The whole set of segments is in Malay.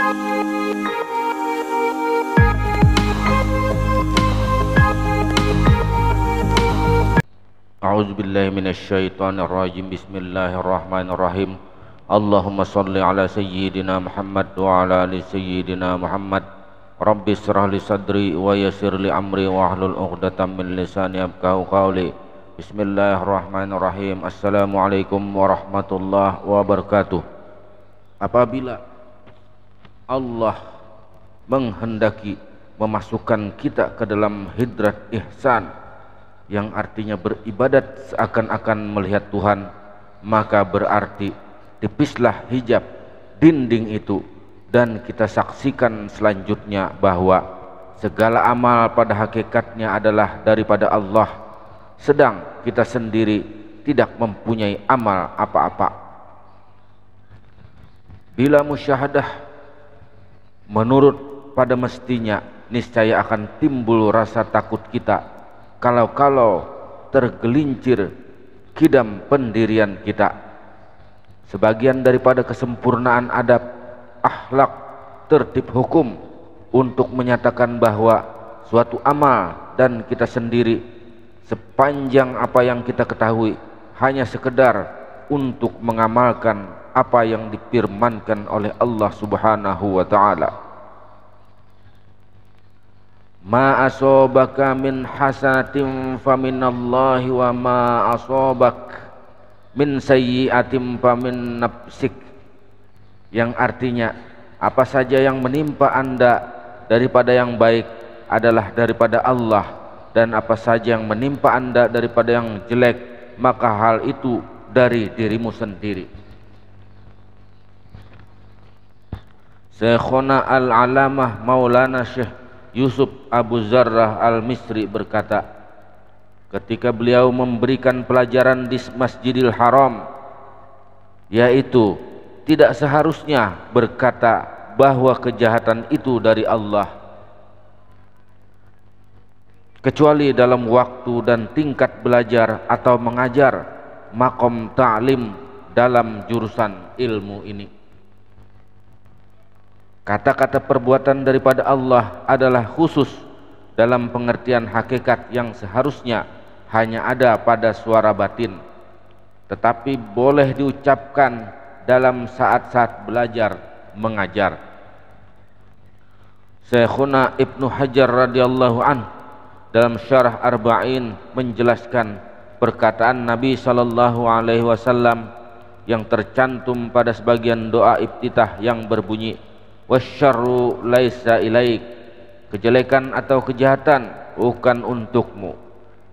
A'udzubillahi minasyaitonirrajim. Bismillahirrahmanirrahim. Allahumma shalli ala sayyidina Muhammad wa ala ali sayyidina Muhammad. Rabbi shrah li sadri wa yassir li amri wa hlul 'uqdatam min lisani yafqahu qawli. Bismillahirrahmanirrahim. Assalamualaikum warahmatullahi wabarakatuh. Apabila Allah menghendaki memasukkan kita ke dalam hidrat ihsan, yang artinya beribadat seakan-akan melihat Tuhan, maka berarti tipislah hijab dinding itu, dan kita saksikan selanjutnya bahwa segala amal pada hakikatnya adalah daripada Allah, sedang kita sendiri tidak mempunyai amal apa-apa. Bila musyahadah menurut pada mestinya, niscaya akan timbul rasa takut kita kalau tergelincir kidam pendirian kita. Sebagian daripada kesempurnaan adab, akhlak, tertib hukum untuk menyatakan bahwa suatu amal dan kita sendiri sepanjang apa yang kita ketahui hanya sekedar untuk mengamalkan apa yang difirmankan oleh Allah Subhanahu wa ta'ala. Ma asobaka min hasanatin faminallahi wa ma asobak min sayyiatin famin nafsik, yang artinya apa saja yang menimpa anda daripada yang baik adalah daripada Allah, dan apa saja yang menimpa anda daripada yang jelek maka hal itu dari dirimu sendiri. Syekhuna al-alamah Maulana Syekh Yusuf Abu Zarrah Al-Misri berkata, ketika beliau memberikan pelajaran di Masjidil Haram, yaitu tidak seharusnya berkata bahwa kejahatan itu dari Allah, kecuali dalam waktu dan tingkat belajar atau mengajar makom ta'lim dalam jurusan ilmu ini. Kata-kata perbuatan daripada Allah adalah khusus dalam pengertian hakikat yang seharusnya hanya ada pada suara batin, tetapi boleh diucapkan dalam saat-saat belajar mengajar. Syekhuna Ibnu Hajar radhiyallahu an dalam syarah Arba'in menjelaskan perkataan Nabi sallallahu alaihi wasallam yang tercantum pada sebagian doa iftitah yang berbunyi, wasyarru laisa ilaik, kejelekan atau kejahatan bukan untukmu.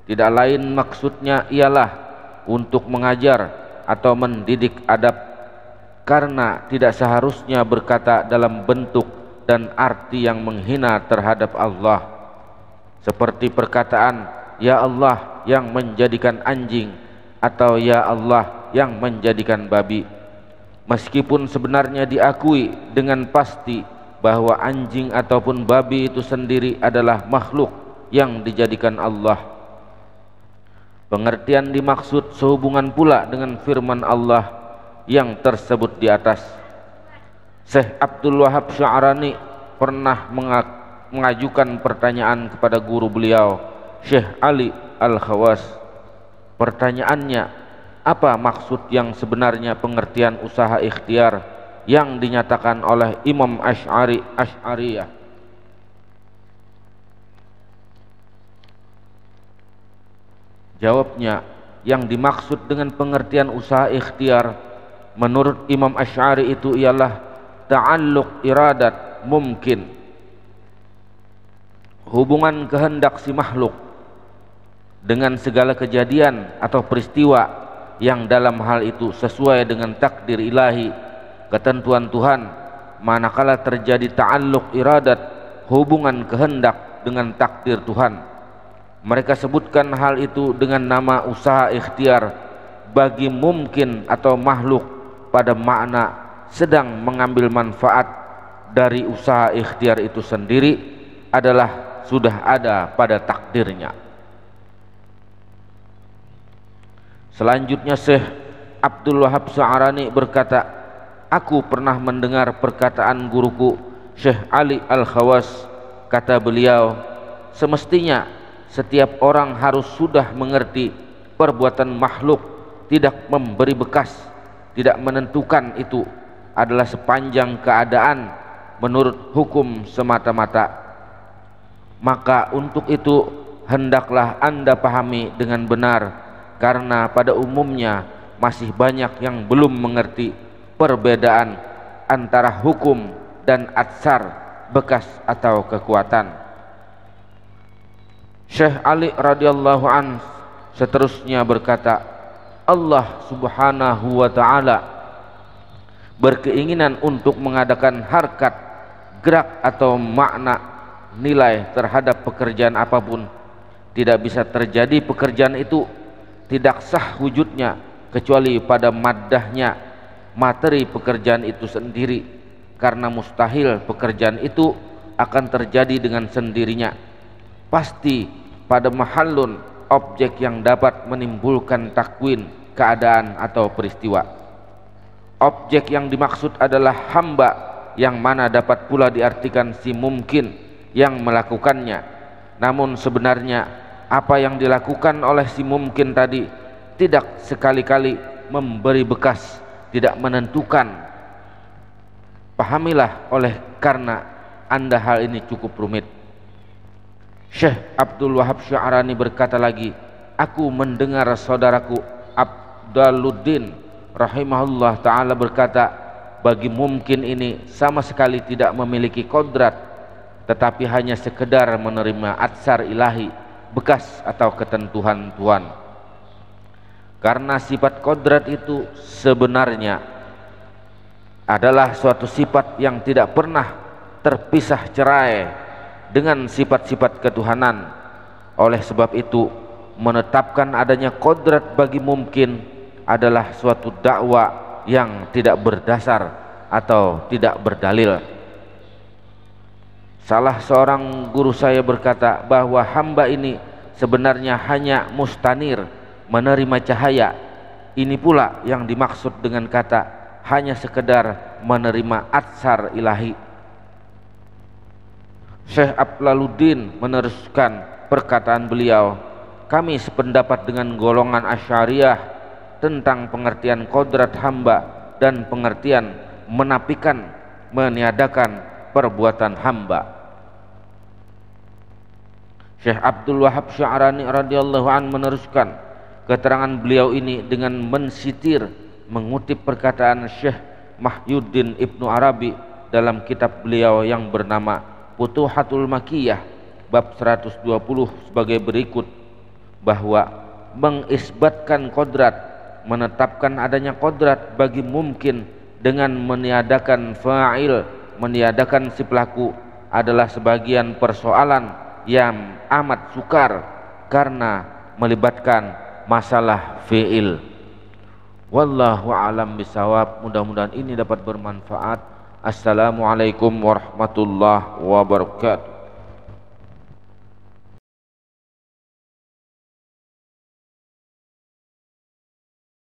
Tidak lain maksudnya ialah untuk mengajar atau mendidik adab, karena tidak seharusnya berkata dalam bentuk dan arti yang menghina terhadap Allah, seperti perkataan ya Allah yang menjadikan anjing atau ya Allah yang menjadikan babi. Meskipun sebenarnya diakui dengan pasti bahwa anjing ataupun babi itu sendiri adalah makhluk yang dijadikan Allah. Pengertian dimaksud sehubungan pula dengan firman Allah yang tersebut di atas. Syekh Abdul Wahab Sya'rani pernah mengajukan pertanyaan kepada guru beliau, Syekh Ali Al-Khawas. Pertanyaannya, apa maksud yang sebenarnya pengertian usaha ikhtiar yang dinyatakan oleh Imam Asy'ariyah? Jawabnya, yang dimaksud dengan pengertian usaha ikhtiar menurut Imam Asy'ari itu ialah ta'alluq iradat mungkin, hubungan kehendak si makhluk dengan segala kejadian atau peristiwa yang dalam hal itu sesuai dengan takdir ilahi, ketentuan Tuhan. Manakala terjadi ta'alluq iradat, hubungan kehendak dengan takdir Tuhan, mereka sebutkan hal itu dengan nama usaha ikhtiar bagi mungkin atau makhluk pada makna sedang mengambil manfaat dari usaha ikhtiar itu sendiri adalah sudah ada pada takdirnya. Selanjutnya Syekh Abdul Wahab Sya'rani berkata, aku pernah mendengar perkataan guruku Syekh Ali Al-Khawas. Kata beliau, semestinya setiap orang harus sudah mengerti perbuatan makhluk tidak memberi bekas, tidak menentukan itu adalah sepanjang keadaan menurut hukum semata-mata. Maka untuk itu hendaklah Anda pahami dengan benar, karena pada umumnya masih banyak yang belum mengerti perbedaan antara hukum dan atsar, bekas atau kekuatan. Syekh Ali radhiyallahu an seterusnya berkata, Allah subhanahu wa ta'ala berkeinginan untuk mengadakan harkat, gerak atau makna, nilai terhadap pekerjaan apapun. Tidak bisa terjadi pekerjaan itu, tidak sah wujudnya kecuali pada maddahnya, materi pekerjaan itu sendiri, karena mustahil pekerjaan itu akan terjadi dengan sendirinya. Pasti pada mahallun, objek yang dapat menimbulkan takwin, keadaan atau peristiwa. Objek yang dimaksud adalah hamba, yang mana dapat pula diartikan si mungkin yang melakukannya. Namun sebenarnya apa yang dilakukan oleh si mungkin tadi tidak sekali-kali memberi bekas, tidak menentukan. Pahamilah oleh karena Anda hal ini cukup rumit. Syekh Abdul Wahab Sya'rani berkata lagi, aku mendengar saudaraku Abdaluddin rahimahullah ta'ala berkata, bagi mungkin ini sama sekali tidak memiliki kodrat, tetapi hanya sekedar menerima atsar ilahi, bekas atau ketentuan Tuhan. Karena sifat kodrat itu sebenarnya adalah suatu sifat yang tidak pernah terpisah cerai dengan sifat-sifat ketuhanan. Oleh sebab itu, menetapkan adanya kodrat bagi mungkin adalah suatu dakwah yang tidak berdasar atau tidak berdalil. Salah seorang guru saya berkata bahwa hamba ini sebenarnya hanya mustanir, menerima cahaya. Ini pula yang dimaksud dengan kata hanya sekedar menerima atsar ilahi. Syekh Abdaluddin meneruskan perkataan beliau, kami sependapat dengan golongan Asy'ariyah tentang pengertian kodrat hamba dan pengertian menafikan, meniadakan perbuatan hamba. Syekh Abdul Wahab Sya'rani radhiyallahu an meneruskan keterangan beliau ini dengan mensitir, mengutip perkataan Syekh Mahyuddin Ibnu Arabi dalam kitab beliau yang bernama Futuhatul Makkiyah bab 120 sebagai berikut, bahwa mengisbatkan kodrat, menetapkan adanya kodrat bagi mungkin dengan meniadakan fa'il, meniadakan si pelaku, adalah sebagian persoalan yang amat sukar karena melibatkan masalah fi'il. Wallahu a'lam bisawab. Mudah-mudahan ini dapat bermanfaat. Assalamualaikum warahmatullahi wabarakatuh.